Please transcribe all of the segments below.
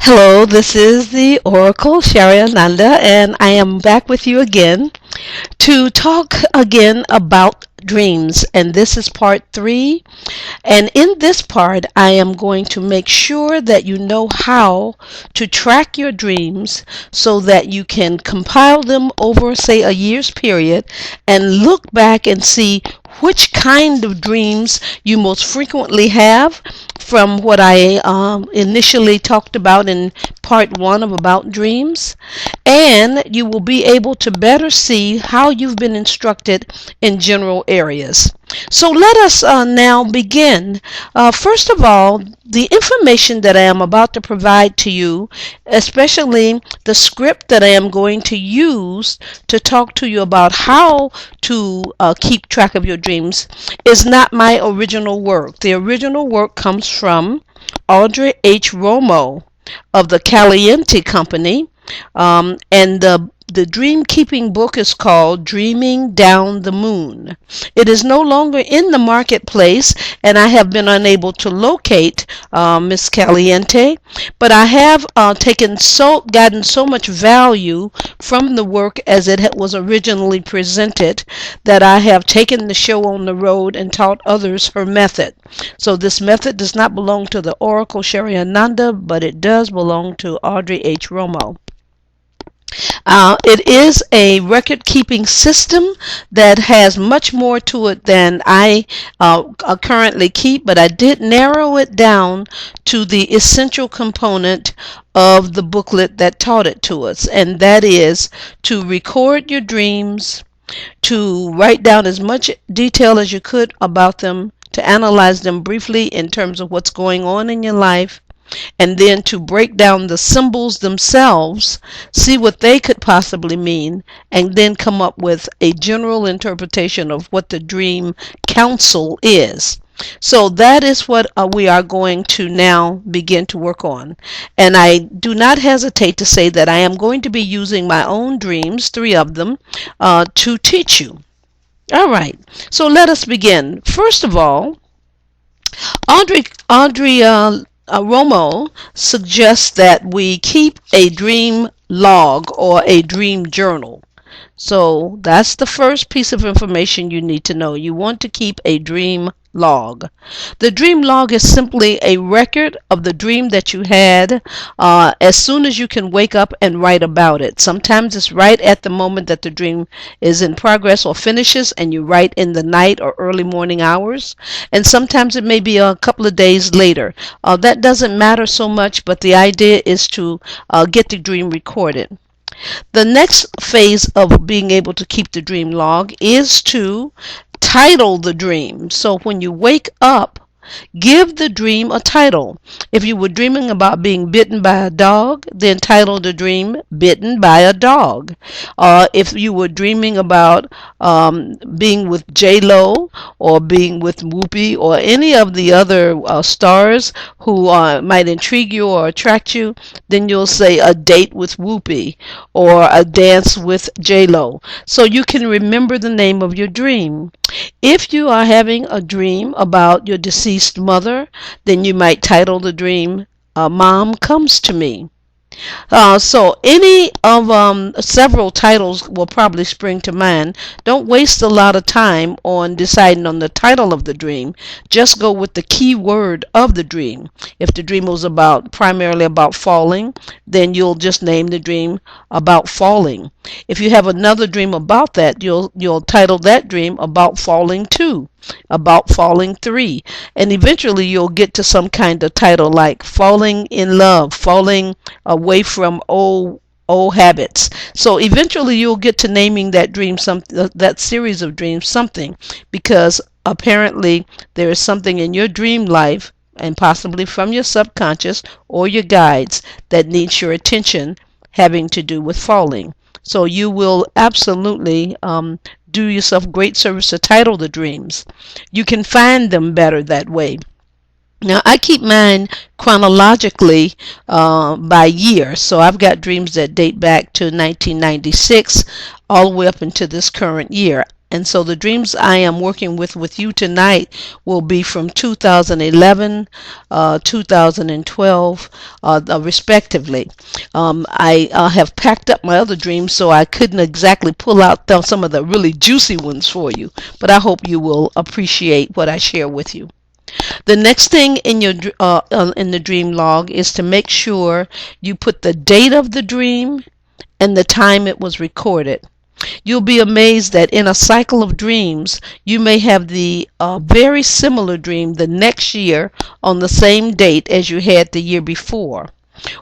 Hello, this is the Oracle Shariananda, and I am back with you again to talk again about dreams. And this is part three. And in this part, I am going to make sure that you know how to track your dreams so that you can compile them over, say, a year's period and look back and see which kind of dreams you most frequently have from what I initially talked about in part one of About Dreams. And you will be able to better see how you've been instructed in general areas. So let us now begin. First of all, the information that I am about to provide to you, especially the script that I am going to use to talk to you about how to keep track of your dreams, is not my original work. The original work comes from Audrey Romo of the Caliente Company, and the dream keeping book is called Dreaming Down the Moon. It is no longer in the marketplace, and I have been unable to locate Miss Caliente, but I have gotten so much value from the work as it was originally presented that I have taken the show on the road and taught others her method. So this method does not belong to the Oracle Shariananda, but it does belong to Audrey Romo. It is a record keeping system that has much more to it than I currently keep, but I did narrow it down to the essential component of the booklet that taught it to us, and that is to record your dreams, to write down as much detail as you could about them, to analyze them briefly in terms of what's going on in your life, and then to break down the symbols themselves, see what they could possibly mean, and then come up with a general interpretation of what the dream counsel is. So that is what we are going to now begin to work on. And I do not hesitate to say that I am going to be using my own dreams, 3 of them, to teach you. All right, so let us begin. First of all, Audrey Romo suggests that we keep a dream log or a dream journal. So that's the first piece of information you need to know. You want to keep a dream log. The dream log is simply a record of the dream that you had as soon as you can wake up and write about it. Sometimes it's right at the moment that the dream is in progress or finishes, and you write in the night or early morning hours. And sometimes it may be a couple of days later. That doesn't matter so much, but the idea is to get the dream recorded. The next phase of being able to keep the dream log is to title the dream. So when you wake up, give the dream a title. If you were dreaming about being bitten by a dog, then title the dream Bitten by a Dog. If you were dreaming about being with J-Lo or being with Whoopi or any of the other stars who might intrigue you or attract you, then you'll say a date with Whoopi or a dance with J-Lo. So you can remember the name of your dream. If you are having a dream about your deceased mother, then you might title the dream Mom Comes to Me. So any of several titles will probably spring to mind. Don't waste a lot of time on deciding on the title of the dream. Just go with the key word of the dream. If the dream was primarily about falling, then you'll just name the dream About Falling. If you have another dream about that, you'll title that dream About Falling 2, About Falling 3, and eventually you'll get to some kind of title like Falling in Love, Falling Away from Old Habits. So eventually you'll get to naming that dream, that series of dreams, something, because apparently there is something in your dream life, and possibly from your subconscious or your guides, that needs your attention, having to do with falling. So you will absolutely do yourself great service to title the dreams. You can find them better that way. Now, I keep mine chronologically by year, so I've got dreams that date back to 1996 all the way up into this current year. And so the dreams I am working with you tonight will be from 2011, 2012, respectively. I have packed up my other dreams, so I couldn't exactly pull out some of the really juicy ones for you. But I hope you will appreciate what I share with you. The next thing in the dream log is to make sure you put the date of the dream and the time it was recorded. You'll be amazed that in a cycle of dreams, you may have the very similar dream the next year on the same date as you had the year before.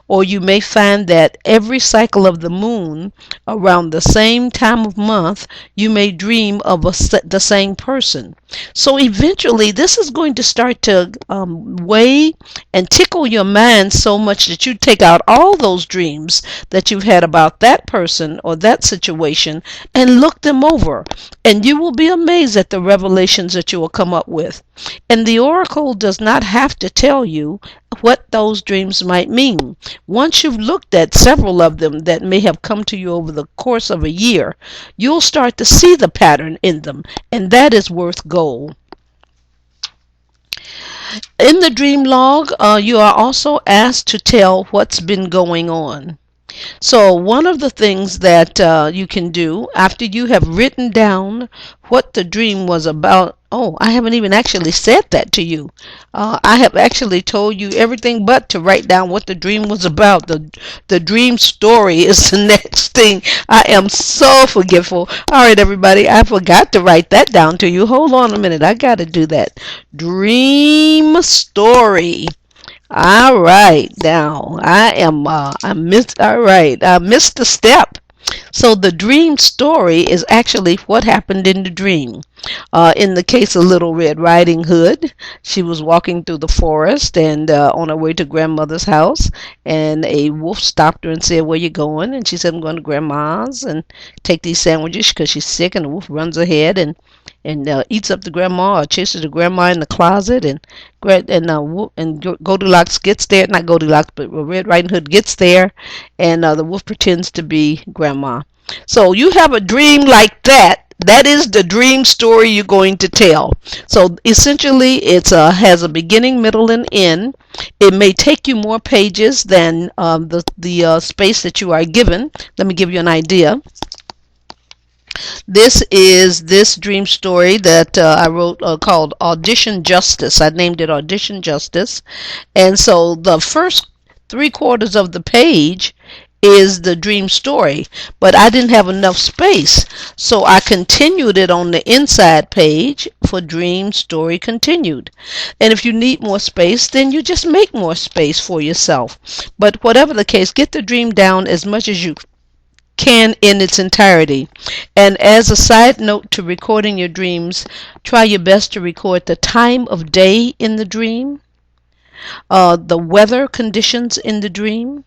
Or you may find that every cycle of the moon, around the same time of month, you may dream of the same person. So eventually, this is going to start to weigh and tickle your mind so much that you take out all those dreams that you've had about that person or that situation and look them over. And you will be amazed at the revelations that you will come up with. And the oracle does not have to tell you what those dreams might mean. Once you've looked at several of them that may have come to you over the course of a year, you'll start to see the pattern in them, and that is worth gold. In the dream log, you are also asked to tell what's been going on. So one of the things that you can do after you have written down what the dream was about. Oh, I haven't even actually said that to you. I have actually told you everything but to write down what the dream was about. The dream story is the next thing. I am so forgetful. All right, everybody, I forgot to write that down to you. Hold on a minute. I got to do that. Dream story. All right, now I missed. All right, I missed a step. So the dream story is actually what happened in the dream. In the case of Little Red Riding Hood, she was walking through the forest and on her way to grandmother's house, and a wolf stopped her and said, "Where you going?" And she said, "I'm going to grandma's and take these sandwiches because she's sick." And the wolf runs ahead and eats up the grandma, or chases the grandma in the closet, and Goldilocks gets there. Not Goldilocks, but Red Riding Hood gets there, and the wolf pretends to be grandma. So you have a dream like that. That is the dream story you're going to tell. So essentially, it has a beginning, middle, and end. It may take you more pages than the space that you are given. Let me give you an idea. This is this dream story that I wrote called Audition Justice. I named it Audition Justice. And so the first 3/4 of the page is the dream story, but I didn't have enough space, so I continued it on the inside page for dream story continued. And if you need more space, then you just make more space for yourself. But whatever the case, get the dream down as much as you can in its entirety. And as a side note to recording your dreams, try your best to record the time of day in the dream, the weather conditions in the dream,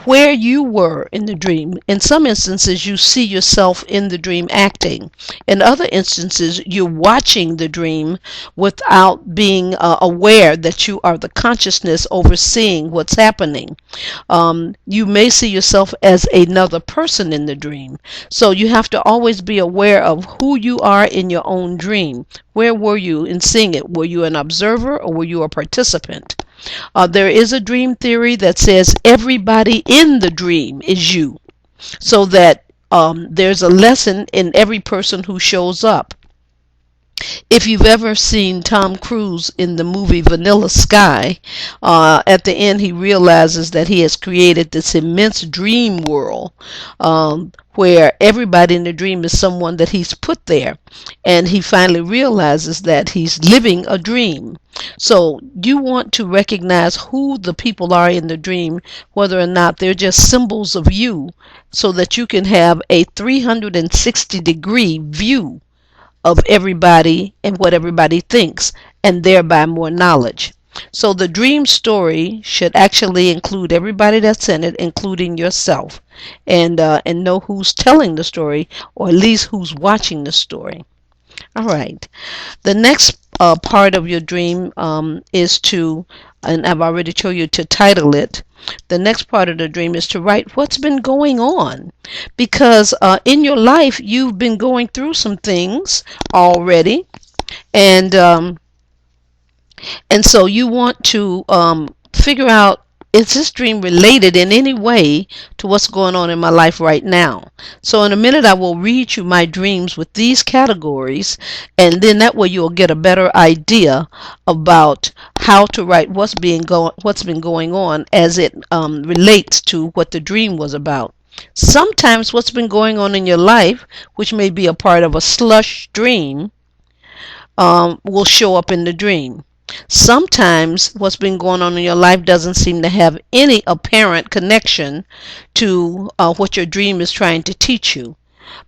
where you were in the dream. In some instances, you see yourself in the dream acting. In other instances, you're watching the dream without being aware that you are the consciousness overseeing what's happening. You may see yourself as another person in the dream. So you have to always be aware of who you are in your own dream. Where were you in seeing it? Were you an observer or were you a participant? There is a dream theory that says everybody in the dream is you, so that there's a lesson in every person who shows up. If you've ever seen Tom Cruise in the movie Vanilla Sky, at the end he realizes that he has created this immense dream world where everybody in the dream is someone that he's put there. And he finally realizes that he's living a dream. So you want to recognize who the people are in the dream, whether or not they're just symbols of you, so that you can have a 360-degree view of everybody and what everybody thinks, and thereby more knowledge. So the dream story should actually include everybody that's in it, including yourself, and know who's telling the story, or at least who's watching the story. All right. The next part of your dream is to and I've already told you to title it. The next part of the dream is to write what's been going on, because in your life you've been going through some things already, and so you want to figure out, is this dream related in any way to what's going on in my life right now? So in a minute I will read you my dreams with these categories, and then that way you'll get a better idea about how to write what's been going on as it relates to what the dream was about. Sometimes what's been going on in your life, which may be a part of a slush dream, will show up in the dream. Sometimes what's been going on in your life doesn't seem to have any apparent connection to what your dream is trying to teach you.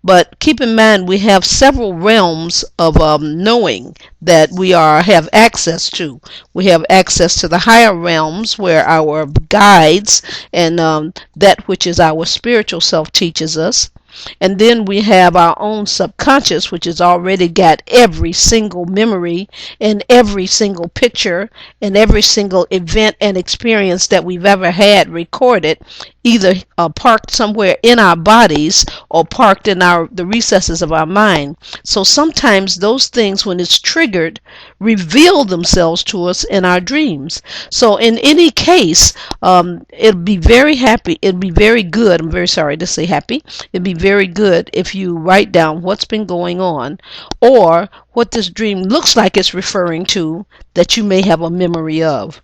But keep in mind, we have several realms of knowing that we have access to. We have access to the higher realms where our guides and that which is our spiritual self teaches us. And then we have our own subconscious, which has already got every single memory and every single picture and every single event and experience that we've ever had recorded, either parked somewhere in our bodies or parked in the recesses of our mind. So sometimes those things, when it's triggered, reveal themselves to us in our dreams. So in any case, it'd be very good. I'm very sorry to say happy. It'd be very good if you write down what's been going on, or what this dream looks like it's referring to that you may have a memory of.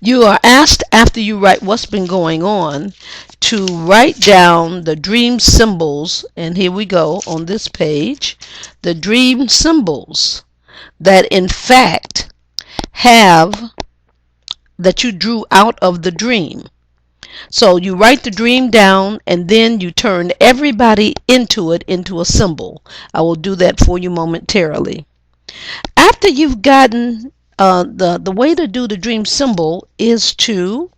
You are asked, after you write what's been going on, to write down the dream symbols, and here we go on this page, the dream symbols that in fact that you drew out of the dream. So you write the dream down, and then you turn everybody into a symbol. I will do that for you momentarily. After you've gotten the way to do the dream symbol is to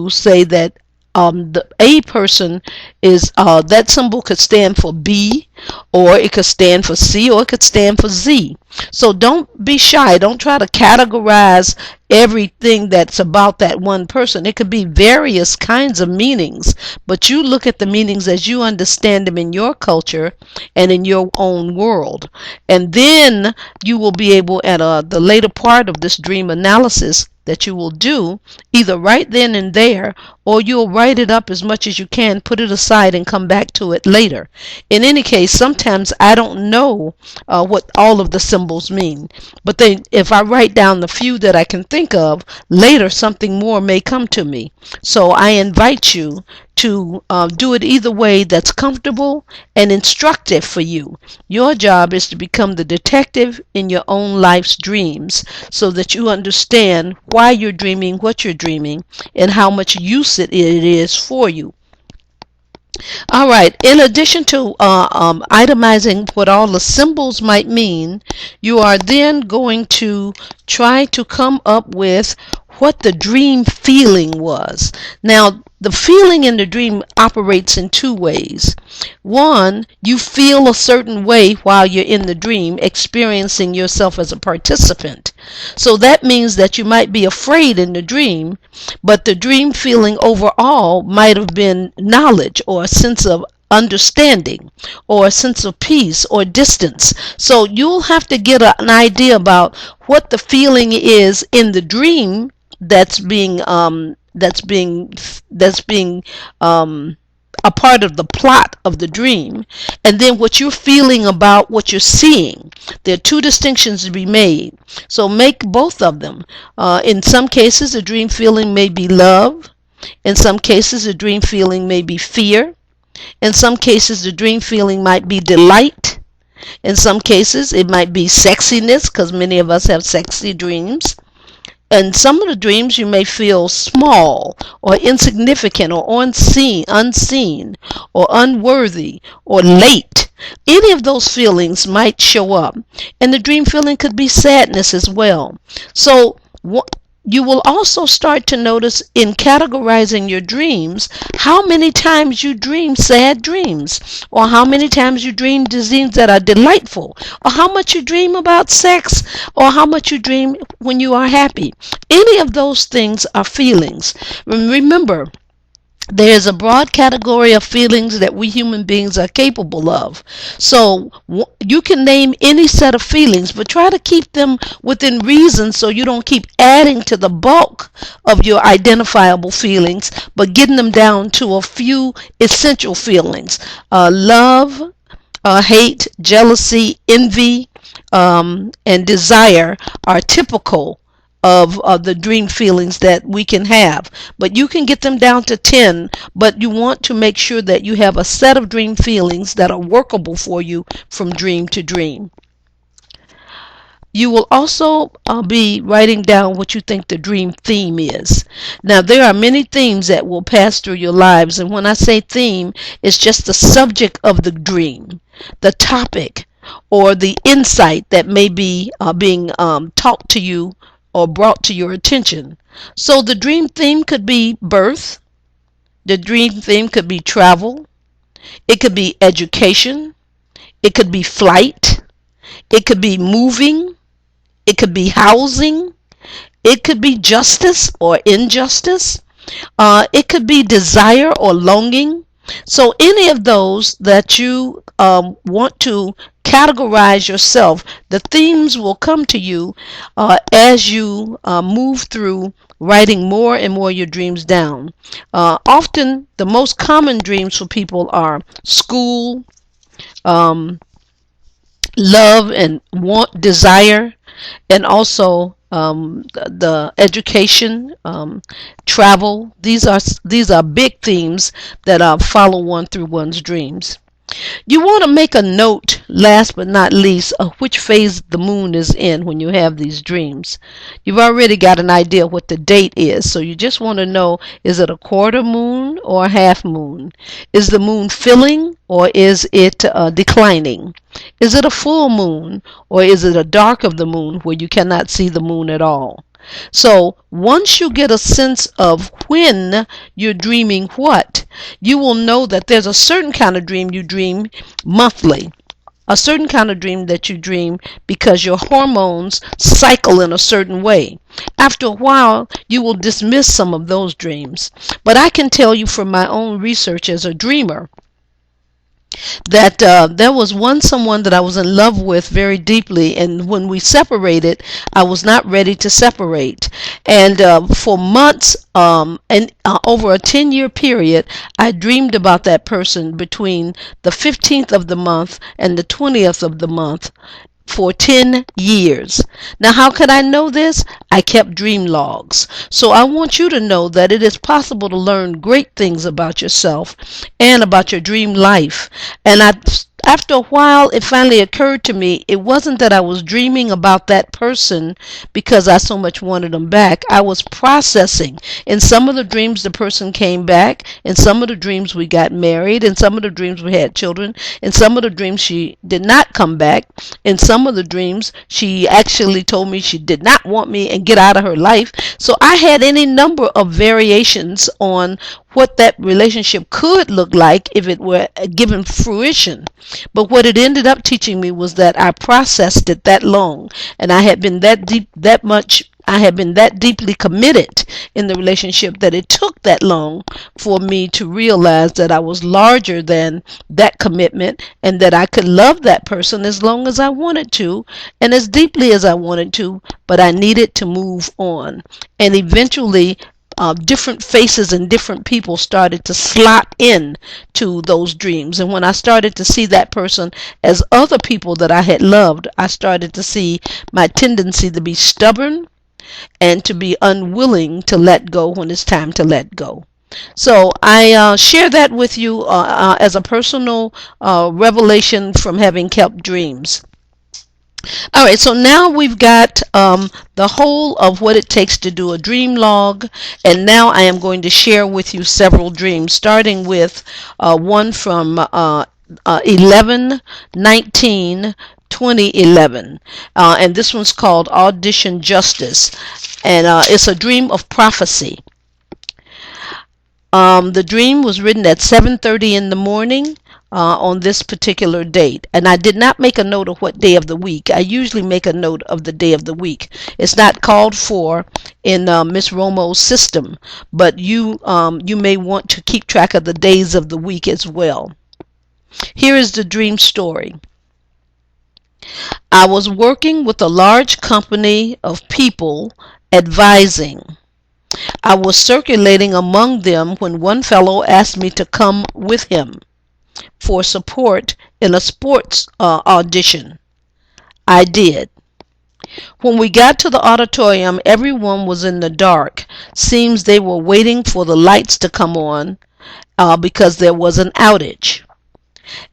say that the A person is that symbol could stand for B, or it could stand for C, or it could stand for Z. So don't be shy. Don't try to categorize everything that's about that one person. It could be various kinds of meanings, but you look at the meanings as you understand them in your culture and in your own world. And then you will be able, at the later part of this dream analysis that you will do, either right then and there, or you'll write it up as much as you can, put it aside, and come back to it later. In any case, sometimes I don't know what all of the symbols mean, but if I write down the few that I can think of, later something more may come to me. So I invite you to do it either way that's comfortable and instructive for you. Your job is to become the detective in your own life's dreams, so that you understand why you're dreaming what you're dreaming and how much use it is for you. All right, in addition to itemizing what all the symbols might mean, you are then going to try to come up with what the dream feeling was. Now, the feeling in the dream operates in two ways. One, you feel a certain way while you're in the dream, experiencing yourself as a participant. So that means that you might be afraid in the dream, but the dream feeling overall might have been knowledge, or a sense of understanding, or a sense of peace or distance. So you'll have to get an idea about what the feeling is in the dream that's being a part of the plot of the dream, and then what you're feeling about what you're seeing. There are two distinctions to be made, so make both of them. In some cases, a dream feeling may be love. In some cases, a dream feeling may be fear. In some cases, the dream feeling might be delight. In some cases, it might be sexiness, because many of us have sexy dreams. In some of the dreams, you may feel small or insignificant or unseen or unworthy or late. Any of those feelings might show up. And the dream feeling could be sadness as well. So You will also start to notice in categorizing your dreams how many times you dream sad dreams, or how many times you dream dreams that are delightful, or how much you dream about sex, or how much you dream when you are happy. Any of those things are feelings. Remember, there's a broad category of feelings that we human beings are capable of. So you can name any set of feelings, but try to keep them within reason so you don't keep adding to the bulk of your identifiable feelings, but getting them down to a few essential feelings. Love, hate, jealousy, envy, and desire are typical of the dream feelings that we can have. But you can get them down to 10, but you want to make sure that you have a set of dream feelings that are workable for you from dream to dream. You will also be writing down what you think the dream theme is. Now, there are many themes that will pass through your lives, and when I say theme, it's just the subject of the dream, the topic, or the insight that may be being taught to you or brought to your attention. So the dream theme could be birth, the dream theme could be travel, it could be education, it could be flight, it could be moving, it could be housing. It could be justice or injustice. It could be desire or longing. So any of those that you want to categorize yourself, the themes will come to you as you move through writing more and more your dreams down. Often the most common dreams for people are school, um, love and want, desire, and also the education, travel. These are big themes that follow one through one's dreams. You want to make a note, last but not least, of which phase the moon is in when you have these dreams. You've already got an idea what the date is, so you just want to know, is it a quarter moon or a half moon? Is the moon filling or is it declining? Is it a full moon or is it a dark of the moon where you cannot see the moon at all? So once you get a sense of when you're dreaming what, you will know that there's a certain kind of dream you dream monthly, a certain kind of dream that you dream because your hormones cycle in a certain way. After a while, you will dismiss some of those dreams. But I can tell you from my own research as a dreamer that there was someone that I was in love with very deeply, and when we separated, I was not ready to separate. And for months, and over a 10-year period, I dreamed about that person between the 15th of the month and the 20th of the month for 10 years. Now, how could I know this? I kept dream logs. So I want you to know that it is possible to learn great things about yourself and about your dream life. And after a while, it finally occurred to me, it wasn't that I was dreaming about that person because I so much wanted them back. I was processing. In some of the dreams, the person came back. In some of the dreams, we got married. In some of the dreams, we had children. In some of the dreams, she did not come back. In some of the dreams, she actually told me she did not want me and get out of her life. So I had any number of variations on what that relationship could look like if it were given fruition. But what it ended up teaching me was that I processed it that long, and I had been that deeply committed in the relationship that it took that long for me to realize that I was larger than that commitment and that I could love that person as long as I wanted to and as deeply as I wanted to, but I needed to move on. And eventually different faces and different people started to slot in to those dreams. And when I started to see that person as other people that I had loved, I started to see my tendency to be stubborn and to be unwilling to let go when it's time to let go. So I share that with you as a personal revelation from having kept dreams. All right, so now we've got the whole of what it takes to do a dream log, and now I am going to share with you several dreams, starting with one from 11/19 2011. And this one's called Audition Justice. And it's a dream of prophecy. The dream was written at 7:30 in the morning on this particular date. And I did not make a note of what day of the week. I usually make a note of the day of the week. It's not called for in Miss Romo's system, but you may want to keep track of the days of the week as well. Here is the dream story. I was working with a large company of people advising. I was circulating among them when one fellow asked me to come with him for support in a sports audition. I did. When we got to the auditorium, everyone was in the dark. Seems they were waiting for the lights to come on because there was an outage.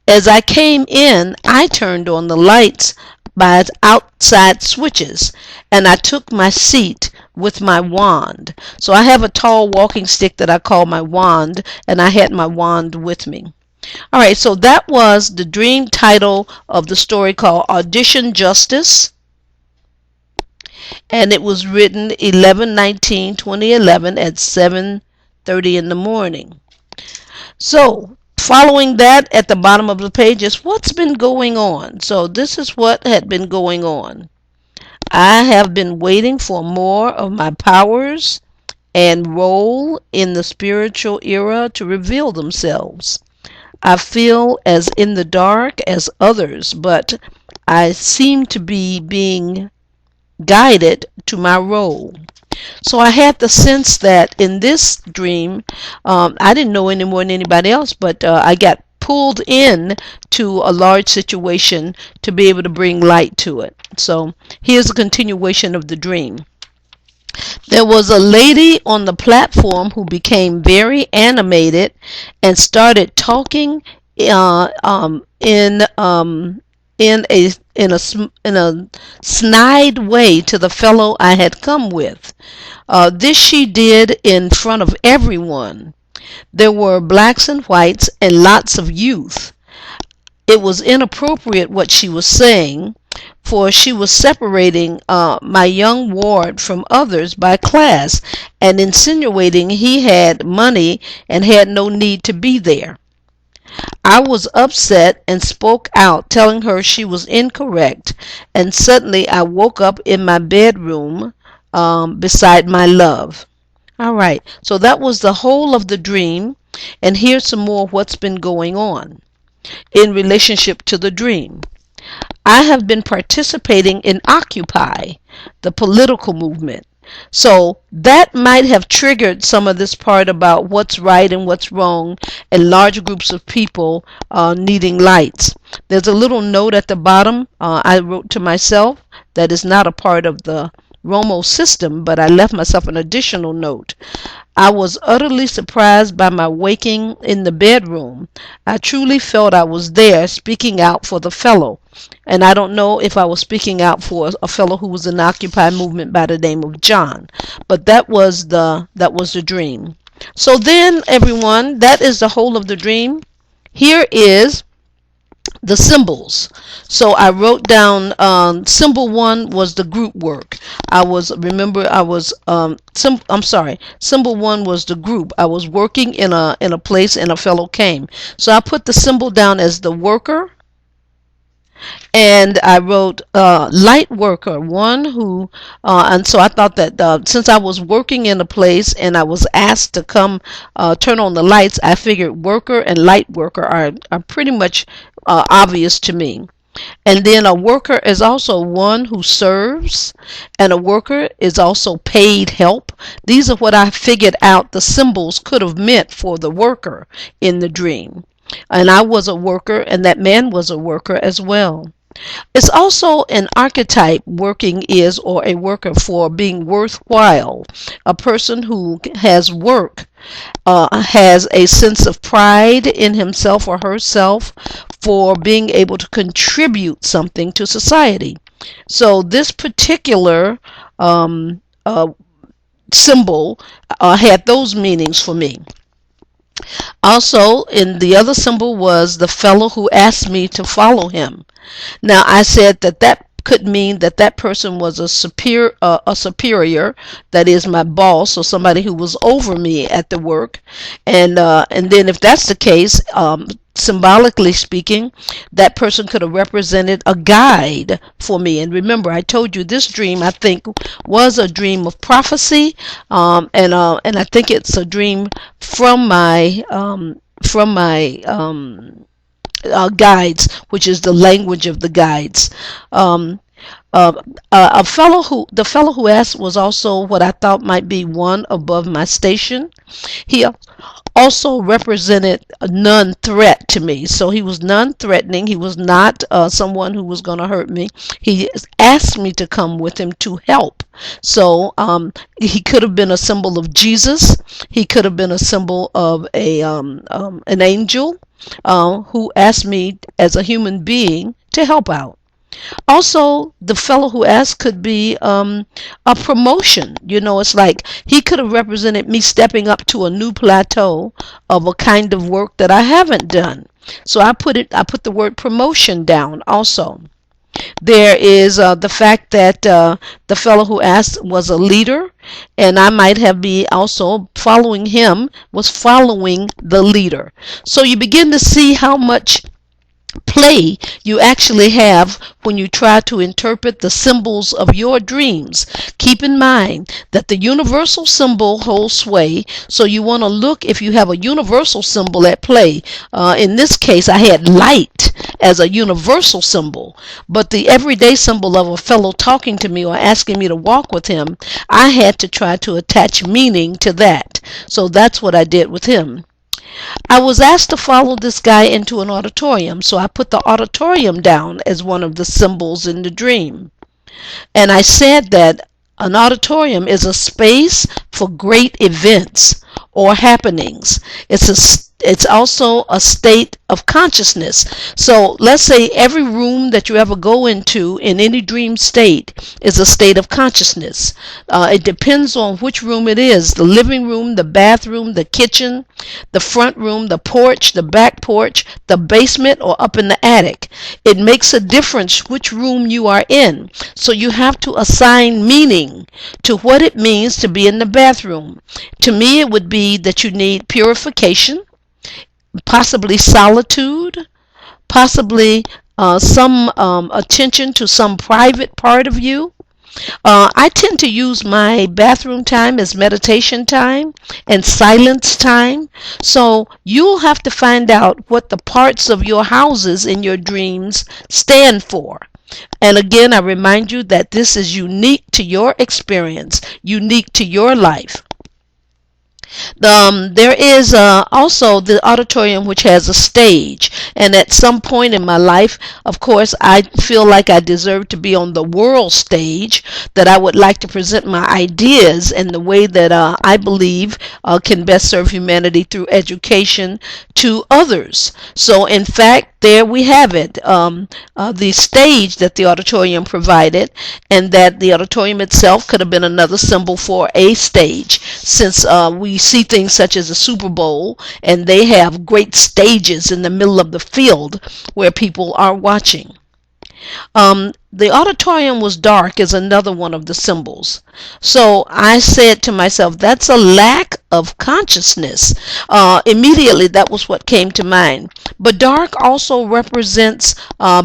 As I came in, I turned on the lights by outside switches, and I took my seat with my wand. So I have a tall walking stick that I call my wand, and I had my wand with me. All right, so that was the dream title of the story called Audition Justice, and it was written 11/19/2011 at 7:30 in the morning. So following that, at the bottom of the page is what's been going on. So this is what had been going on. I have been waiting for more of my powers and role in the spiritual era to reveal themselves. I feel as in the dark as others, but I seem to be being guided to my role. So I had the sense that in this dream, I didn't know any more than anybody else, but I got pulled in to a large situation to be able to bring light to it. So here's a continuation of the dream. There was a lady on the platform who became very animated and started talking in a snide way to the fellow I had come with. This she did in front of everyone. There were blacks and whites and lots of youth. It was inappropriate what she was saying, for she was separating my young ward from others by class and insinuating he had money and had no need to be there. I was upset and spoke out, telling her she was incorrect, and suddenly I woke up in my bedroom beside my love. All right, so that was the whole of the dream, and here's some more of what's been going on in relationship to the dream. I have been participating in Occupy, the political movement. So that might have triggered some of this part about what's right and what's wrong and large groups of people needing lights. There's a little note at the bottom I wrote to myself that is not a part of the Romo system, but I left myself an additional note. I was utterly surprised by my waking in the bedroom. I truly felt I was there speaking out for the fellow. And I don't know if I was speaking out for a fellow who was in the Occupy movement by the name of John. But that was the dream. So then, everyone, that is the whole of the dream. Here is the symbols. So I wrote down symbol 1 was the group work. Symbol 1 was the group. I was working in a place and a fellow came. So I put the symbol down as the worker, and I wrote light worker, one who and so I thought that since I was working in a place and I was asked to come turn on the lights, I figured worker and light worker are pretty much obvious to me. And then a worker is also one who serves, and a worker is also paid help. These are what I figured out the symbols could have meant for the worker in the dream. And I was a worker, and that man was a worker as well. It's also an archetype, working is, or a worker, for being worthwhile. A person who has work has a sense of pride in himself or herself for being able to contribute something to society. So this particular symbol had those meanings for me. Also, in the other symbol was the fellow who asked me to follow him. Now, I said that that could mean that that person was a superior, that is my boss, or somebody who was over me at the work. And then if that's the case, symbolically speaking, that person could have represented a guide for me. And remember, I told you this dream, I think, was a dream of prophecy, and I think it's a dream from my guides, which is the language of the guides. Um, the fellow who asked was also what I thought might be one above my station. He also represented a non-threat to me. So he was non-threatening. He was not someone who was going to hurt me. He asked me to come with him to help. So he could have been a symbol of Jesus. He could have been a symbol of an angel who asked me as a human being to help out. Also, the fellow who asked could be a promotion. You know, it's like he could have represented me stepping up to a new plateau of a kind of work that I haven't done. So I put the word promotion down also. There is the fact that the fellow who asked was a leader, and I might have been also following him, was following the leader. So you begin to see how much play you actually have when you try to interpret the symbols of your dreams. Keep in mind that the universal symbol holds sway, so you want to look if you have a universal symbol at play. In this case, I had light as a universal symbol, but the everyday symbol of a fellow talking to me or asking me to walk with him, I had to try to attach meaning to that. So that's what I did with him. I was asked to follow this guy into an auditorium, so I put the auditorium down as one of the symbols in the dream. And I said that an auditorium is a space for great events or happenings. It's also a state of consciousness. So let's say every room that you ever go into in any dream state is a state of consciousness. It depends on which room it is: the living room, the bathroom, the kitchen, the front room, the porch, the back porch, the basement, or up in the attic. It makes a difference which room you are in. So you have to assign meaning to what it means to be in the bathroom. To me, it would be that you need purification, possibly solitude, possibly some attention to some private part of you. I tend to use my bathroom time as meditation time and silence time. So you'll have to find out what the parts of your houses in your dreams stand for. And again, I remind you that this is unique to your experience, unique to your life. There is also the auditorium, which has a stage, and at some point in my life, of course, I feel like I deserve to be on the world stage, that I would like to present my ideas in the way that I believe can best serve humanity through education to others. So in fact, there we have it, the stage that the auditorium provided, and that the auditorium itself could have been another symbol for a stage, since we see things such as a Super Bowl, and they have great stages in the middle of the field where people are watching. The auditorium was dark is another one of the symbols. So I said to myself, that's a lack of consciousness. Immediately, that was what came to mind. But dark also represents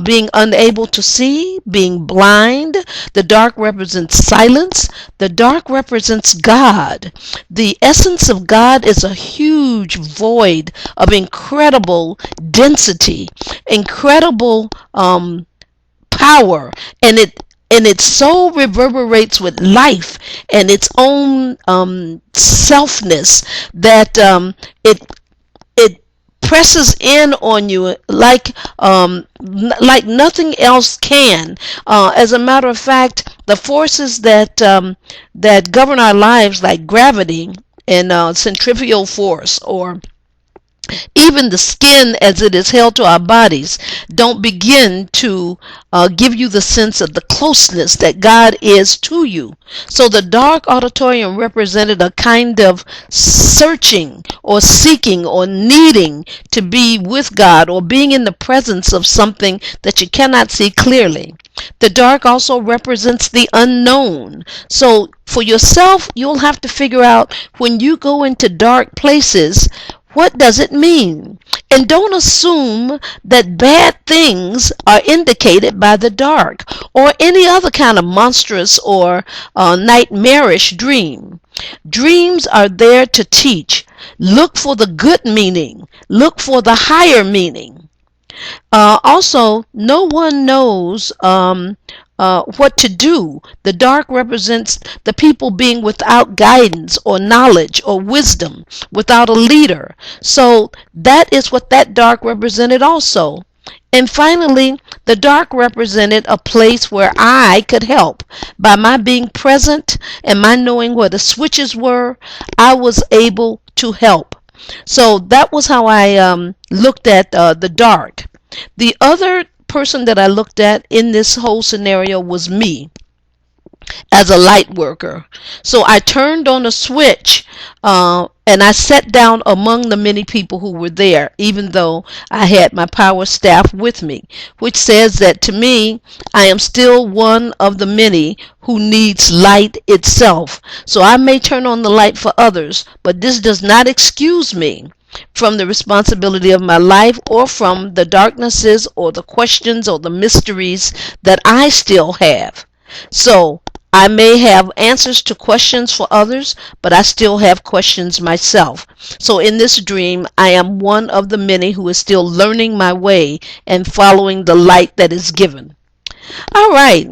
being unable to see, being blind. The dark represents silence. The dark represents God. The essence of God is a huge void of incredible density, incredible power, and it so reverberates with life and its own selfness that it presses in on you like nothing else can. As a matter of fact, the forces that govern our lives, like gravity and centrifugal force, or Even the skin as it is held to our bodies don't begin to give you the sense of the closeness that God is to you. So the dark auditorium represented a kind of searching or seeking or needing to be with God, or being in the presence of something that you cannot see clearly. The dark also represents the unknown. So for yourself, you'll have to figure out, when you go into dark places, what does it mean? And don't assume that bad things are indicated by the dark or any other kind of monstrous or nightmarish dream. Dreams are there to teach. Look for the good meaning. Look for the higher meaning. Also, no one knows what to do. The dark represents the people being without guidance or knowledge or wisdom, without a leader. So that is what that dark represented also. And finally, the dark represented a place where I could help. By my being present and my knowing where the switches were, I was able to help. So that was how I looked at the dark. The other person that I looked at in this whole scenario was me as a light worker. So I turned on a switch and I sat down among the many people who were there, even though I had my power staff with me, which says that to me, I am still one of the many who needs light itself. So I may turn on the light for others, but this does not excuse me from the responsibility of my life, or from the darknesses or the questions or the mysteries that I still have. So I may have answers to questions for others, but I still have questions myself. So in this dream, I am one of the many who is still learning my way and following the light that is given. All right.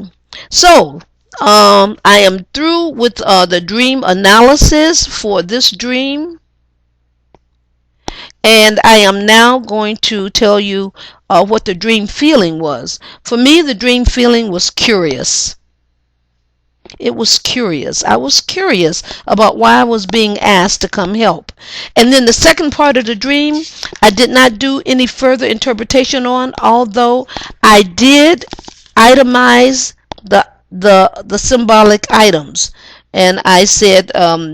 So I am through with the dream analysis for this dream. And I am now going to tell you what the dream feeling was. For me, the dream feeling was curious. It was curious. I was curious about why I was being asked to come help. And then the second part of the dream, I did not do any further interpretation on, although I did itemize the symbolic items. And I said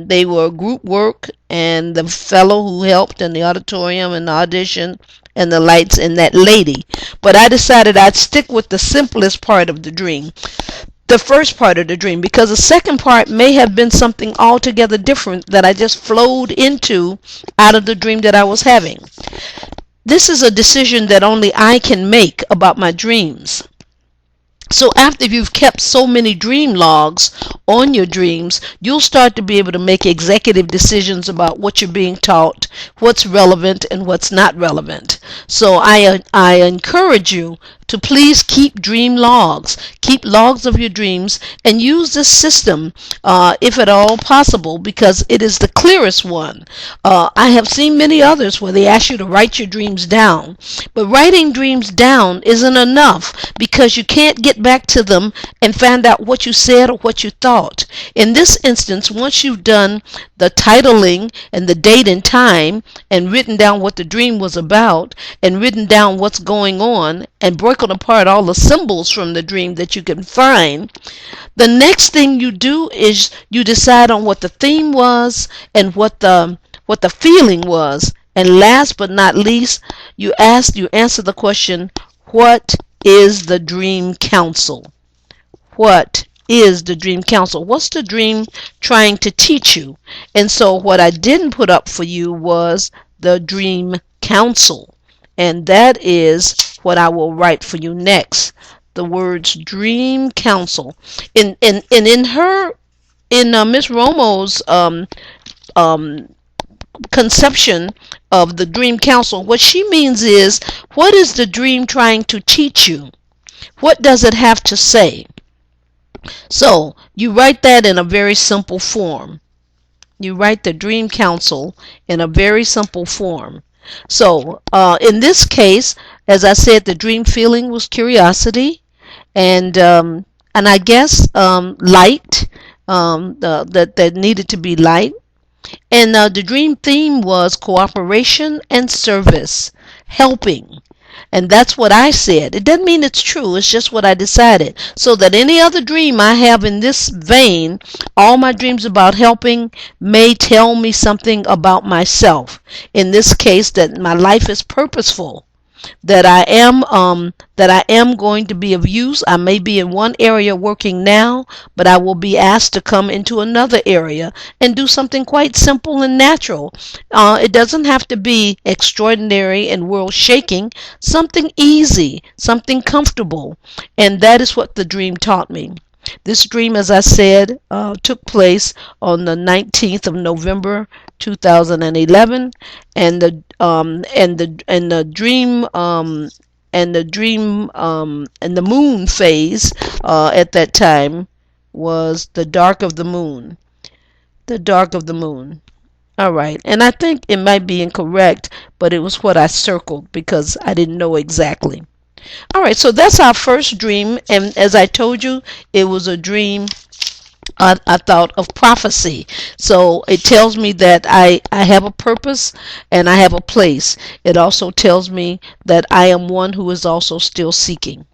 they were group work, and the fellow who helped in the auditorium and the audition, and the lights, and that lady. But I decided I'd stick with the simplest part of the dream, the first part of the dream, because the second part may have been something altogether different that I just flowed into out of the dream that I was having. This is a decision that only I can make about my dreams. So after you've kept so many dream logs on your dreams, you'll start to be able to make executive decisions about what you're being taught, what's relevant and what's not relevant. So I encourage you to please keep dream logs. Keep logs of your dreams and use this system if at all possible, because it is the clearest one. I have seen many others where they ask you to write your dreams down, but writing dreams down isn't enough, because you can't get back to them and find out what you said or what you thought. In this instance, once you've done the titling and the date and time, and written down what the dream was about, and written down what's going on, and broken apart all the symbols from the dream that you can find, the next thing you do is you decide on what the theme was and what the feeling was. And last but not least, you answer the question, what is the dream counsel? What is the dream counsel? What's the dream trying to teach you? And so what I didn't put up for you was the dream counsel. And that is what I will write for you next. The words dream counsel. In Miss Romo's conception of the dream counsel, what she means is, what is the dream trying to teach you? What does it have to say? So you write that in a very simple form. You write the dream counsel in a very simple form. So in this case, as I said, the dream feeling was curiosity, and I guess light, that needed to be light. And the dream theme was cooperation and service, helping. And that's what I said. It doesn't mean it's true. It's just what I decided. So that any other dream I have in this vein, all my dreams about helping may tell me something about myself. In this case, that my life is purposeful, that I am going to be of use. I may be in one area working now, but I will be asked to come into another area and do something quite simple and natural. It doesn't have to be extraordinary and world shaking. Something easy, something comfortable, and that is what the dream taught me. This dream, as I said, took place on the 19th of November, 2011, and the moon phase at that time was the dark of the moon. The dark of the moon. All right, and I think it might be incorrect, but it was what I circled because I didn't know exactly. All right, so that's our first dream, and as I told you, it was a dream I thought of prophecy. So it tells me that I have a purpose and I have a place. It also tells me that I am one who is also still seeking.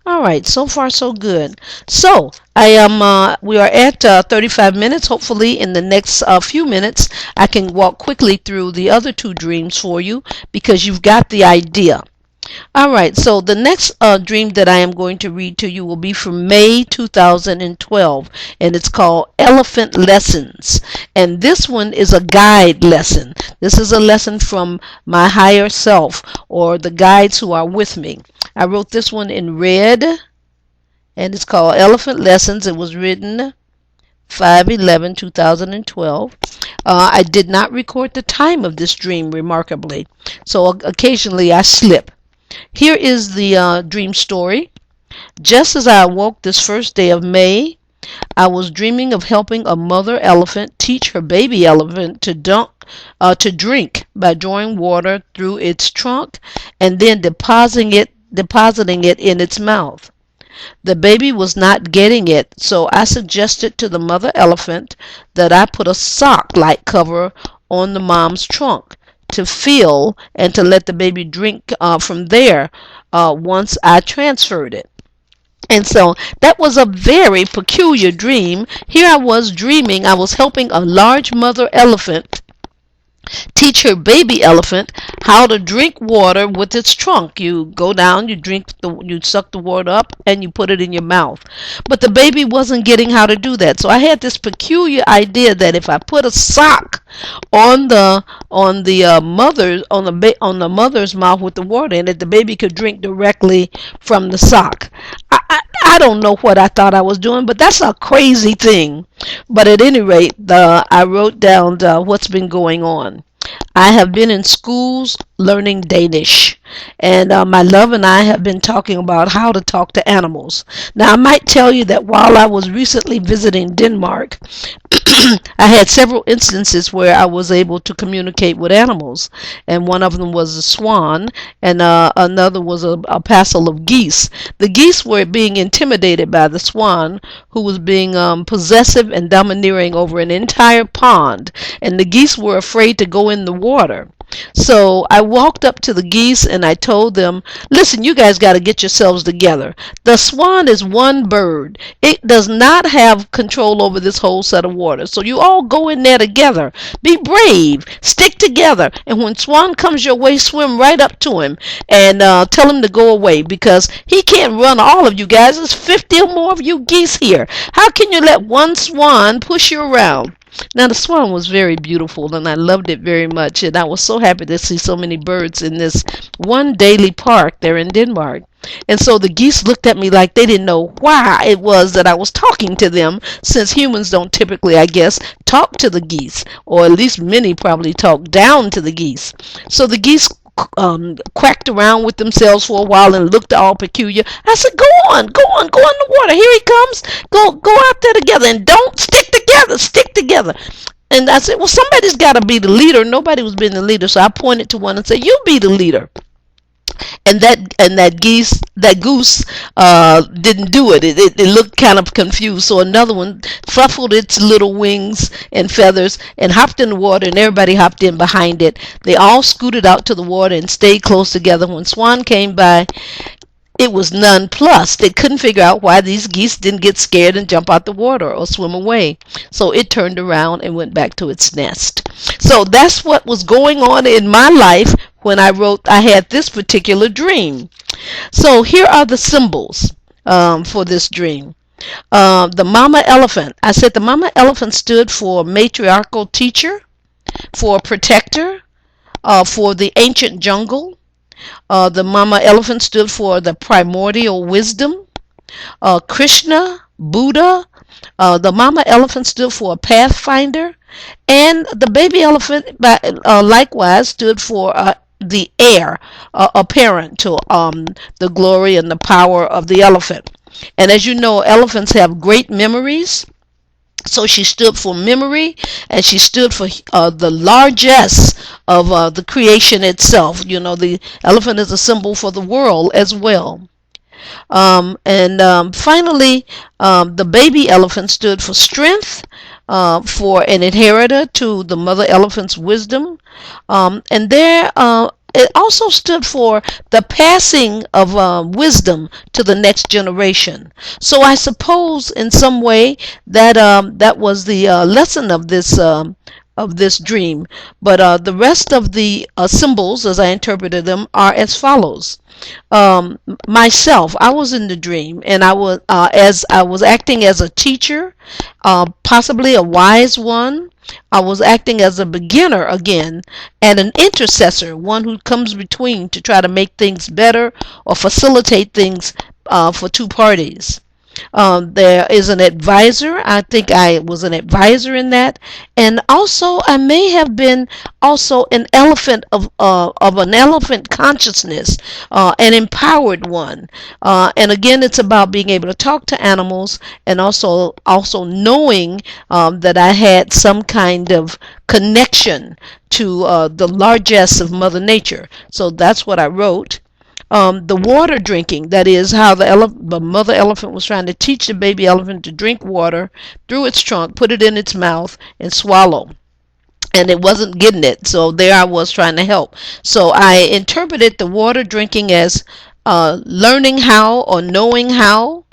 All right, so far so good. So I am. We are at 35 minutes. Hopefully, in the next few minutes, I can walk quickly through the other two dreams for you because you've got the idea. All right, so the next dream that I am going to read to you will be from May 2012, and it's called Elephant Lessons. And this one is a guide lesson. This is a lesson from my higher self or the guides who are with me. I wrote this one in red, and it's called Elephant Lessons. It was written 5/11/2012. I did not record the time of this dream, remarkably, so occasionally I slip. Here is the dream story. Just as I awoke this first day of May, I was dreaming of helping a mother elephant teach her baby elephant to drink by drawing water through its trunk and then depositing it in its mouth. The baby was not getting it, so I suggested to the mother elephant that I put a sock-like cover on the mom's trunk to fill and to let the baby drink from there once I transferred it. And so that was a very peculiar dream. Here I was dreaming I was helping a large mother elephant teach her baby elephant how to drink water with its trunk. You go down, you suck the water up, and you put it in your mouth. But the baby wasn't getting how to do that. So I had this peculiar idea that if I put a sock on the mother's mouth with the water in it, the baby could drink directly from the sock. I don't know what I thought I was doing, but that's a crazy thing. But at any rate, I wrote down what's been going on. I have been in schools learning Danish, and my love and I have been talking about how to talk to animals. Now, I might tell you that while I was recently visiting Denmark, I had several instances where I was able to communicate with animals, and one of them was a swan, and another was a passel of geese. The geese were being intimidated by the swan, who was being possessive and domineering over an entire pond, and the geese were afraid to go in the water. So I walked up to the geese and I told them, listen, you guys got to get yourselves together. The swan is one bird. It does not have control over this whole set of water. So you all go in there together. Be brave. Stick together. And when swan comes your way, swim right up to him and tell him to go away because he can't run all of you guys. There's 50 or more of you geese here. How can you let one swan push you around? Now the swan was very beautiful and I loved it very much, and I was so happy to see so many birds in this one daily park there in Denmark. And so the geese looked at me like they didn't know why it was that I was talking to them, since humans don't typically, I guess, talk to the geese, or at least many probably talk down to the geese. So the geese quacked around with themselves for a while and looked all peculiar. I said, go on in the water. Here he comes. Go out there together and don't stick together. And I said, well, somebody's got to be the leader. Nobody was being the leader. So I pointed to one and said, you be the leader. and that goose didn't do it. It looked kind of confused. So another one fluffled its little wings and feathers and hopped in the water, and everybody hopped in behind it. They all scooted out to the water and stayed close together. When Swan came by, it was nonplussed. It couldn't figure out why these geese didn't get scared and jump out the water or swim away. So it turned around and went back to its nest. So that's what was going on in my life when I had this particular dream. So here are the symbols for this dream. The mama elephant. I said the mama elephant stood for matriarchal teacher, for protector, for the ancient jungle. The mama elephant stood for the primordial wisdom. Krishna, Buddha. The mama elephant stood for a pathfinder. And the baby elephant likewise stood for the heir apparent to the glory and the power of the elephant. And as you know, elephants have great memories. So she stood for memory, and she stood for the largesse of the creation itself. You know, the elephant is a symbol for the world as well. And finally, the baby elephant stood for strength, for an inheritor to the mother elephant's wisdom. And there, it also stood for the passing of wisdom to the next generation. So I suppose in some way that that was the lesson of this dream. But the rest of the symbols, as I interpreted them, are as follows. Myself, I was in the dream, and I was acting as a teacher, possibly a wise one. I was acting as a beginner again, and an intercessor, one who comes between to try to make things better or facilitate things for two parties. There is an advisor. I think I was an advisor in that, and also I may have been also an elephant of an elephant consciousness, an empowered one. And again, it's about being able to talk to animals, and also knowing that I had some kind of connection to the largesse of Mother Nature. So that's what I wrote. The water drinking, that is how the mother elephant was trying to teach the baby elephant to drink water through its trunk, put it in its mouth, and swallow. And it wasn't getting it, so there I was trying to help. So I interpreted the water drinking as learning how or knowing how.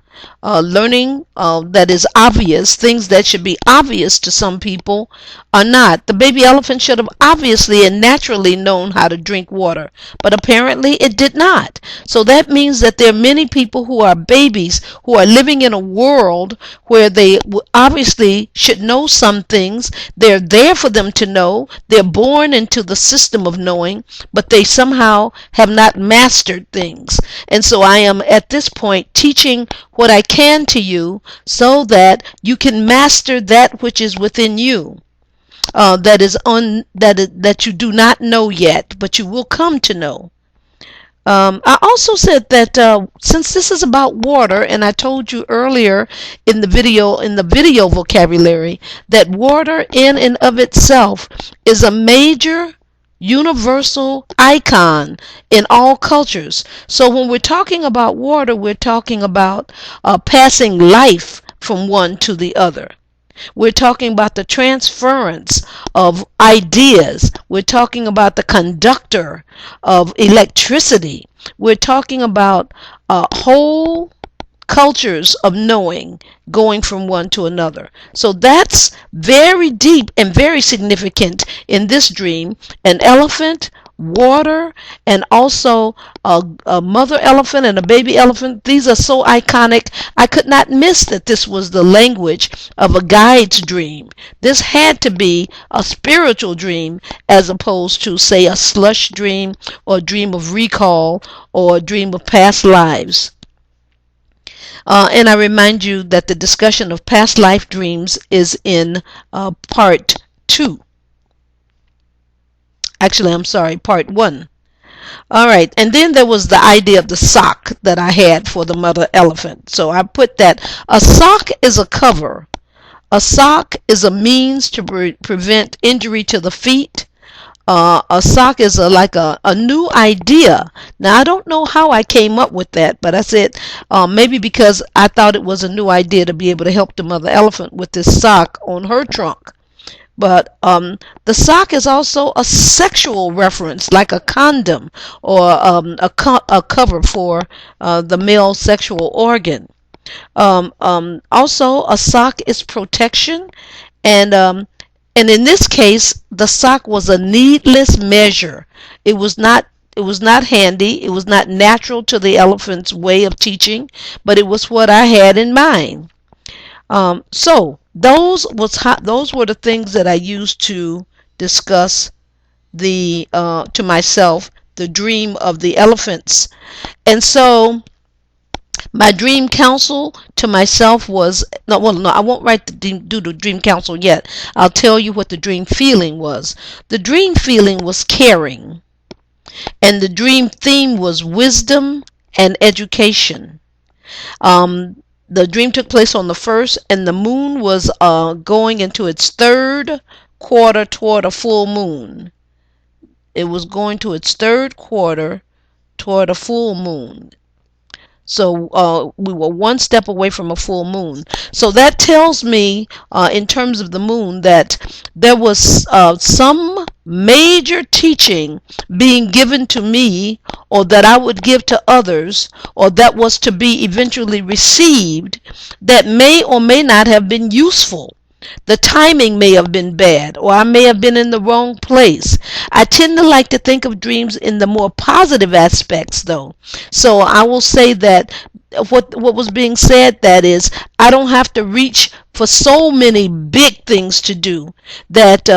Learning that is obvious, things that should be obvious to some people are not. The baby elephant should have obviously and naturally known how to drink water, but apparently it did not. So that means that there are many people who are babies who are living in a world where they obviously should know some things. They're there for them to know. They're born into the system of knowing, but they somehow have not mastered things. And so I am at this point teaching what I can to you so that you can master that which is within you, that you do not know yet, but you will come to know. I also said that since this is about water, and I told you earlier in the video vocabulary, that water in and of itself is a major universal icon in all cultures. So when we're talking about water, we're talking about passing life from one to the other. We're talking about the transference of ideas. We're talking about the conductor of electricity. We're talking about whole cultures of knowing going from one to another. So that's very deep and very significant in this dream. An elephant, water, and also a mother elephant and a baby elephant. These are so iconic. I could not miss that this was the language of a guide's dream. This had to be a spiritual dream as opposed to, say, a slush dream or a dream of recall or a dream of past lives. And I remind you that the discussion of past life dreams is in part 2. Actually, I'm sorry, part 1. All right, and then there was the idea of the sock that I had for the mother elephant. So I put that a sock is a cover. A sock is a means to prevent injury to the feet. A sock is like a new idea. Now, I don't know how I came up with that, but I said maybe because I thought it was a new idea to be able to help the mother elephant with this sock on her trunk. But the sock is also a sexual reference, like a condom or a cover for the male sexual organ. Also, a sock is protection, and in this case, the sock was a needless measure. It was not. It was not handy. It was not natural to the elephant's way of teaching, but it was what I had in mind. So those were the things that I used to discuss to myself the dream of the elephants. And so my dream counsel to myself was no, well, no, I won't do the dream counsel yet. I'll tell you what the dream feeling was. The dream feeling was caring, and the dream theme was wisdom and education. The dream took place on the 1st, and the moon was going into its third quarter toward a full moon. It was going to its third quarter toward a full moon. So we were one step away from a full moon. So that tells me, in terms of the moon, that there was some major teaching being given to me, or that I would give to others, or that was to be eventually received, that may or may not have been useful. The timing may have been bad, or I may have been in the wrong place. I tend to like to think of dreams in the more positive aspects, though. So I will say that what was being said, that is, I don't have to reach for so many big things to do, that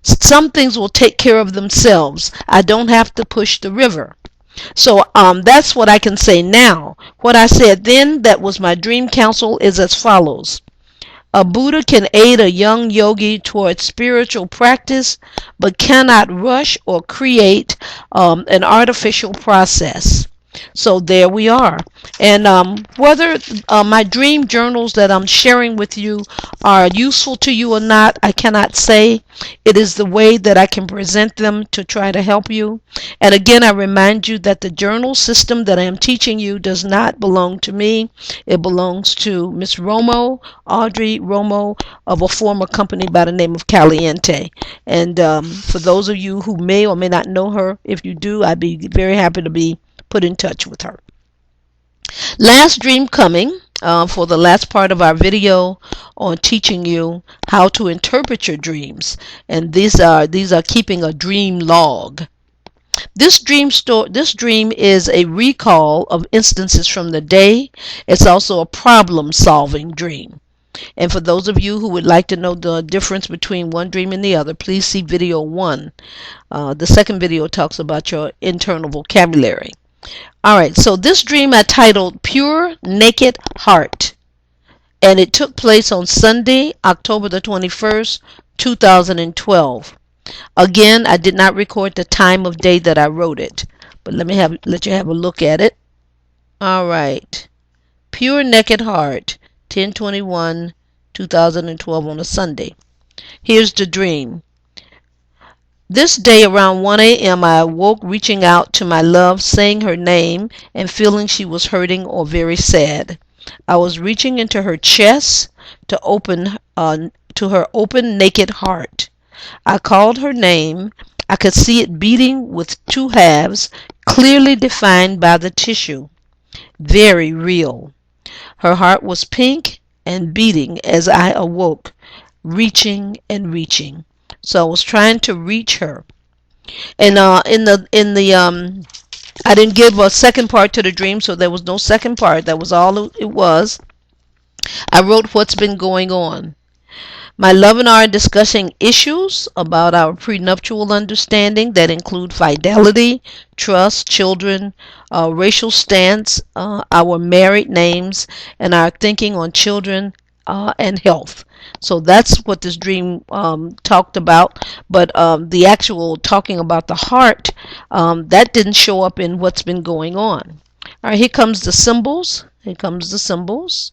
some things will take care of themselves. I don't have to push the river. So that's what I can say now. What I said then, that was my dream counsel, is as follows. A Buddha can aid a young yogi towards spiritual practice, but cannot rush or create an artificial process. So there we are. And whether my dream journals that I'm sharing with you are useful to you or not, I cannot say. It is the way that I can present them to try to help you. And again, I remind you that the journal system that I am teaching you does not belong to me. It belongs to Miss Romo, Audrey Romo, of a former company by the name of Caliente. And for those of you who may or may not know her, if you do, I'd be very happy to be put in touch with her. Last dream coming, for the last part of our video on teaching you how to interpret your dreams, and these are keeping a dream log. This dream is a recall of instances from the day. It's also a problem-solving dream. And for those of you who would like to know the difference between one dream and the other, please see video 1. The second video talks about your internal vocabulary. Alright, so this dream I titled Pure Naked Heart, and it took place on Sunday, October the 21st, 2012. Again, I did not record the time of day that I wrote it, but let you have a look at it. Alright, Pure Naked Heart, 10/21/2012 on a Sunday. Here's the dream. This day around 1 a.m. I awoke reaching out to my love, saying her name and feeling she was hurting or very sad. I was reaching into her chest to her open naked heart. I called her name. I could see it beating with two halves, clearly defined by the tissue. Very real. Her heart was pink and beating as I awoke, reaching and reaching. So I was trying to reach her. And I didn't give a second part to the dream, so there was no second part. That was all it was. I wrote what's been going on. My love and I are discussing issues about our prenuptial understanding that include fidelity, trust, children, racial stance, our married names, and our thinking on children and health. So that's what this dream talked about. But the actual talking about the heart, that didn't show up in what's been going on. All right, here comes the symbols. Here comes the symbols.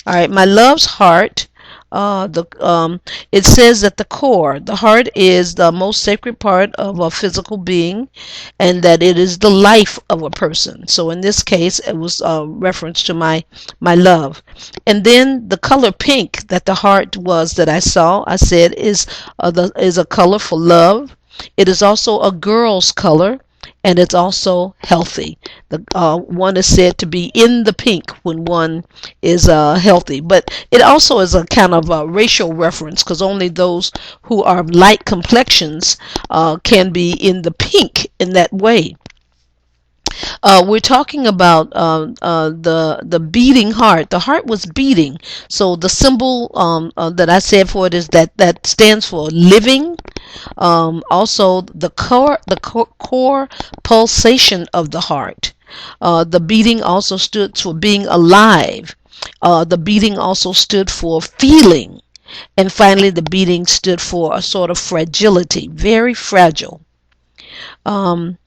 All right, my love's heart The It says that the heart is the most sacred part of a physical being, and that it is the life of a person. So in this case, it was a reference to my love. And then the color pink that the heart was that I saw, I said is a color for love. It is also a girl's color, and it's also healthy. The one is said to be in the pink when one is healthy, but it also is a kind of a racial reference, because only those who are light complexions can be in the pink in that way. We're talking about the beating heart. The heart was beating, so the symbol that I said for it is that stands for living. Also, the core pulsation of the heart. The beating also stood for being alive. The beating also stood for feeling. And finally, the beating stood for a sort of fragility, very fragile. Um,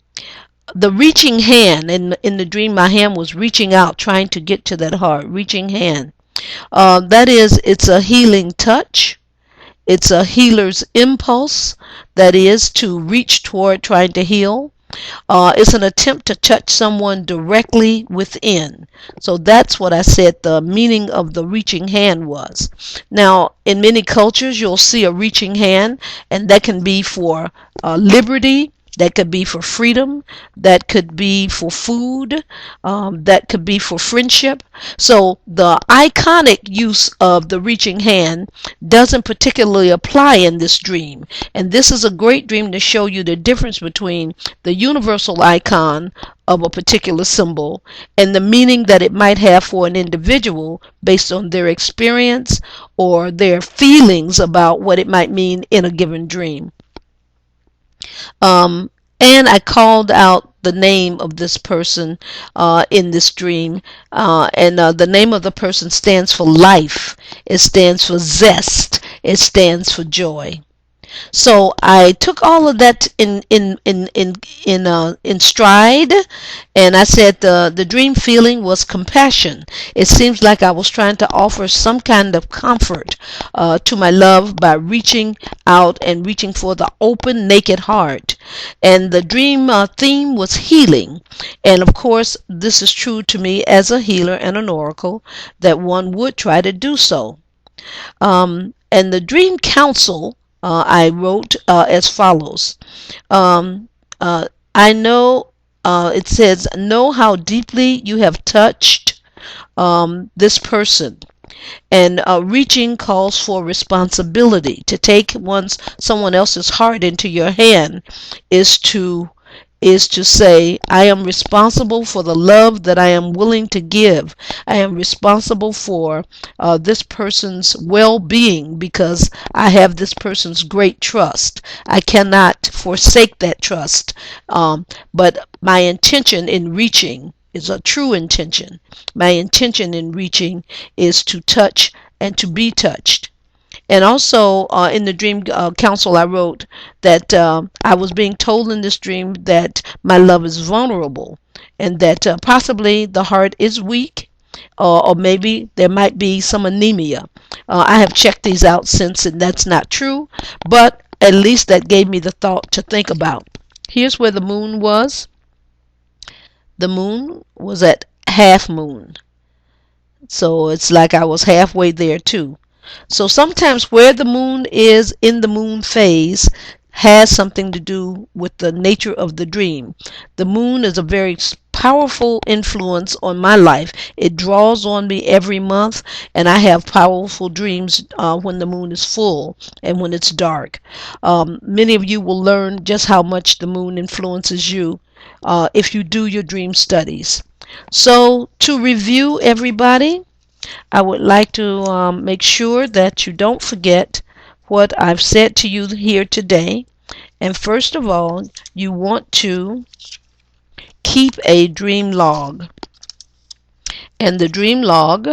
the reaching hand, in the dream, my hand was reaching out, trying to get to that heart, reaching hand. That is, it's a healing touch. It's a healer's impulse, that is, to reach toward trying to heal. It's an attempt to touch someone directly within. So that's what I said the meaning of the reaching hand was. Now, in many cultures, you'll see a reaching hand, and that can be for liberty. That could be for freedom. That could be for food. That could be for friendship. So the iconic use of the reaching hand doesn't particularly apply in this dream. And this is a great dream to show you the difference between the universal icon of a particular symbol and the meaning that it might have for an individual based on their experience or their feelings about what it might mean in a given dream. Um, and I called out the name of this person in this dream. And the name of the person stands for life. It stands for zest. It stands for joy. So I took all of that in stride, and I said the dream feeling was compassion. It seems like I was trying to offer some kind of comfort to my love by reaching out and reaching for the open, naked heart. And the dream theme was healing. And of course, this is true to me as a healer and an oracle, that one would try to do so. And the dream counsel I wrote as follows. Um, I know, it says, know how deeply you have touched this person. And reaching calls for responsibility. To take someone else's heart into your hand is to say, I am responsible for the love that I am willing to give. I am responsible for this person's well-being because I have this person's great trust. I cannot forsake that trust. But my intention in reaching is a true intention. My intention in reaching is to touch and to be touched. And also in the dream counsel, I wrote that I was being told in this dream that my love is vulnerable, and that possibly the heart is weak, or maybe there might be some anemia. I have checked these out since, and that's not true, but at least that gave me the thought to think about. Here's where the moon was. The moon was at half moon. So it's like I was halfway there too. So sometimes where the moon is in the moon phase has something to do with the nature of the dream. The moon is a very powerful influence on my life. It draws on me every month, and I have powerful dreams when the moon is full and when it's dark. Many of you will learn just how much the moon influences you if you do your dream studies. So to review, everybody, I would like to make sure that you don't forget what I've said to you here today. And first of all, you want to keep a dream log. And the dream log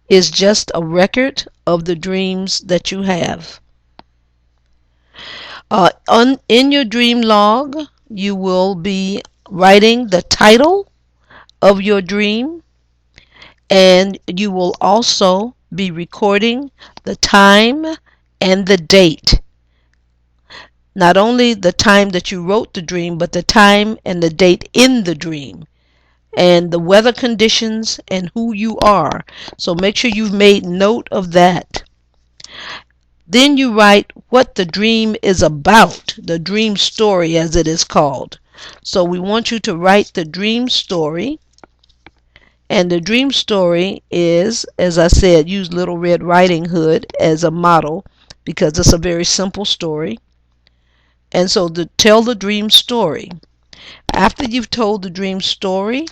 is just a record of the dreams that you have. In your dream log, you will be writing the title of your dream, and you will also be recording the time and the date. Not only the time that you wrote the dream, but the time and the date in the dream, and the weather conditions and who you are. So make sure you've made note of that. Then you write what the dream is about, the dream story as it is called. So we want you to write the dream story. And the dream story is, as I said, use Little Red Riding Hood as a model because it's a very simple story. And so to tell the dream story. After you've told the dream story,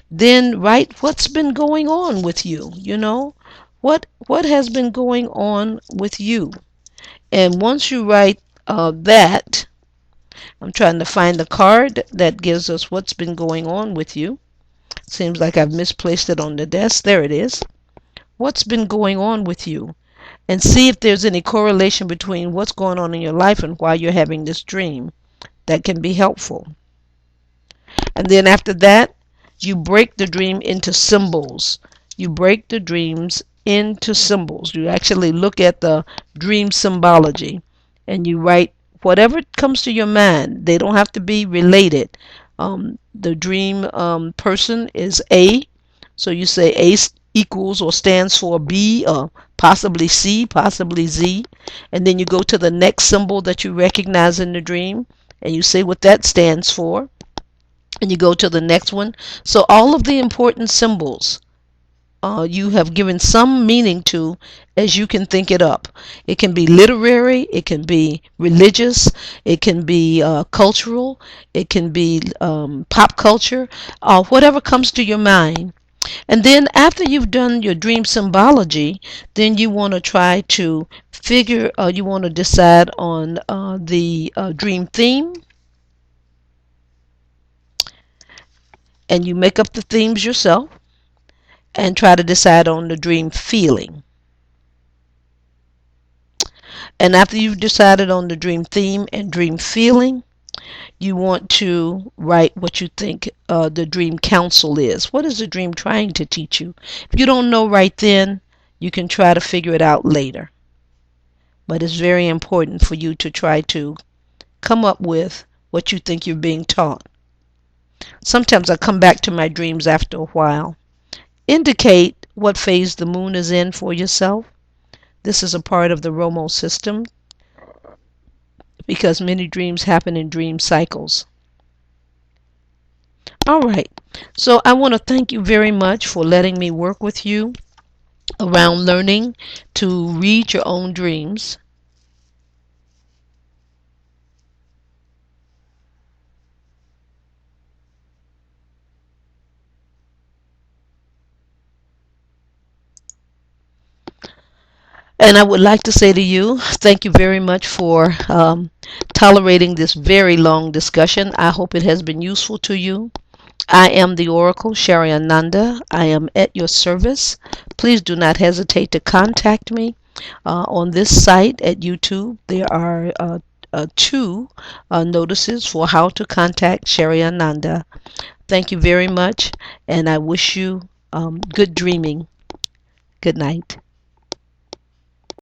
then write what's been going on with you. What has been going on with you. And once you write that, I'm trying to find the card that gives us what's been going on with you. Seems like I've misplaced it on the desk. There it is. What's been going on with you? And see if there's any correlation between what's going on in your life and why you're having this dream. That can be helpful. And then after that, you break the dream into symbols. You break the dreams into symbols. You actually look at the dream symbology and you write whatever comes to your mind. They don't have to be related. The dream person is A, so you say A equals or stands for B, or possibly C, possibly Z, and then you go to the next symbol that you recognize in the dream and you say what that stands for, and you go to the next one. So all of the important symbols you have given some meaning to as you can think it up. It can be literary, it can be religious, it can be cultural, it can be pop culture, whatever comes to your mind. And then after you've done your dream symbology, then you want to try to you want to decide on the dream theme, and you make up the themes yourself and try to decide on the dream feeling. And after you've decided on the dream theme and dream feeling, you want to write what you think the dream counsel is. What is the dream trying to teach you? If you don't know right then, you can try to figure it out later. But it's very important for you to try to come up with what you think you're being taught. Sometimes I come back to my dreams after a while. Indicate what phase the moon is in for yourself. This is a part of the Romo system because many dreams happen in dream cycles. All right. So I want to thank you very much for letting me work with you around learning to read your own dreams. And I would like to say to you, thank you very much for tolerating this very long discussion. I hope it has been useful to you. I am the Oracle Shariananda. I am at your service. Please do not hesitate to contact me on this site at YouTube. There are two notices for how to contact Shariananda. Thank you very much, and I wish you good dreaming. Good night.